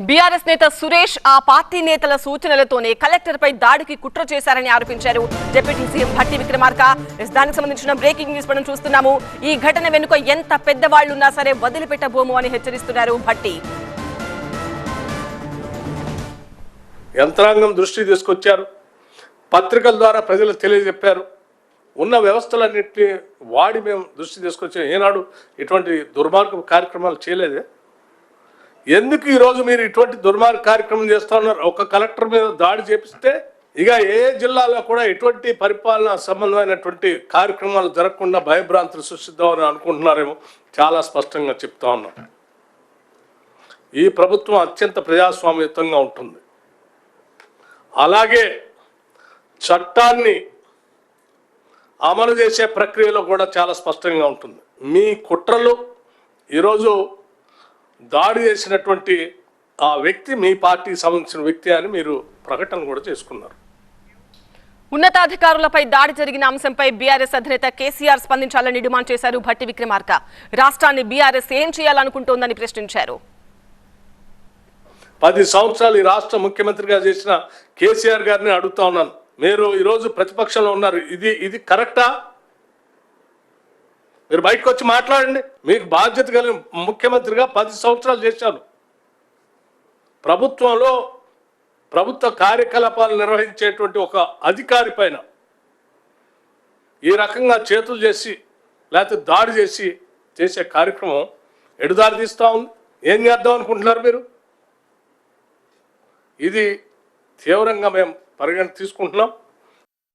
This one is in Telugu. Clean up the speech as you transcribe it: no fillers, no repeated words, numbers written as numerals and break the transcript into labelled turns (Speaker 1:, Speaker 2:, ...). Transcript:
Speaker 1: బీఆర్ఎస్ నేత సురేష్ ఆ పార్టీ నేతల సూచనలతోనే కలెక్టర్పై దాడికి కుట్ర చేశారని ఆరోపించారు డిప్యూటీ సీఎం భట్టి విక్రమార్క. దానికి సంబంధించిన బ్రేకింగ్ న్యూస్ మనం చూస్తున్నాము. ఈ ఘటన వెనుక ఎంత పెద్దవాళ్లున్నా సరే వదిలిపెట్టబోము అని హెచ్చరిస్తున్నారు భట్టి.
Speaker 2: యంత్రాంగం దృష్టి తీసుకొచ్చారు, పత్రికల ద్వారా ప్రజలకు తెలియజెప్పారు, ఉన్న వ్యవస్థలన్నింటినీ వాడి మేము దృష్టి తీసుకొచ్చాం. ఏనాడు ఇటువంటి దుర్మార్గ కార్యక్రమాలు చేయలేదే? ఎందుకు ఈరోజు మీరు ఇటువంటి దుర్మార్గ కార్యక్రమం చేస్తూ ఉన్నారు? ఒక కలెక్టర్ మీద దాడి చేపిస్తే ఇక ఏ జిల్లాలో కూడా ఎటువంటి పరిపాలన సంబంధమైనటువంటి కార్యక్రమాలు జరగకుండా భయభ్రాంతులు సృష్టిద్దామని అనుకుంటున్నారేమో చాలా స్పష్టంగా చెప్తా ఉన్నాం. ఈ ప్రభుత్వం అత్యంత ప్రజాస్వామ్యయుతంగా ఉంటుంది. అలాగే చట్టాన్ని అమలు చేసే ప్రక్రియలో కూడా చాలా స్పష్టంగా ఉంటుంది. మీ కుట్రలు ఈరోజు దాడి చేసినటువంటి ఆ వ్యక్తి మీ పార్టీకి సంబంధించిన వ్యక్తి అని మీరు ప్రకటన కూడా చేసుకున్నారు.
Speaker 1: ఉన్నతాధికారులపై దాడి జరిగిన అంశంపై బీఆర్ఎస్ అధినేత కేసీఆర్ స్పందించాలని డిమాండ్ చేశారు భట్టి విక్రమార్క. రాష్ట్రాన్ని బీఆర్ఎస్ ఏం చేయాలనుకుంటోందని ప్రశ్నించారు.
Speaker 2: 10 సంవత్సరాలు ఈ రాష్ట్ర ముఖ్యమంత్రిగా చేసిన కేసీఆర్ గారిని అడుగుతా ఉన్నాను. మీరు ఈరోజు ప్రతిపక్షంలో ఉన్నారు, ఇది కరెక్టా? మీరు బయటకు వచ్చి మాట్లాడండి. మీకు బాధ్యత కలిగిన ముఖ్యమంత్రిగా 10 సంవత్సరాలు చేశాను. ప్రభుత్వంలో ప్రభుత్వ కార్యకలాపాలు నిర్వహించేటువంటి ఒక అధికారి పైన ఈ రకంగా చేతులు చేసి లేకపోతే దాడి చేసే కార్యక్రమం ఎడుదారి తీస్తూ ఉంది. ఏం చేద్దాం అనుకుంటున్నారు మీరు? ఇది తీవ్రంగా మేము పరిగణ తీసుకుంటున్నాం.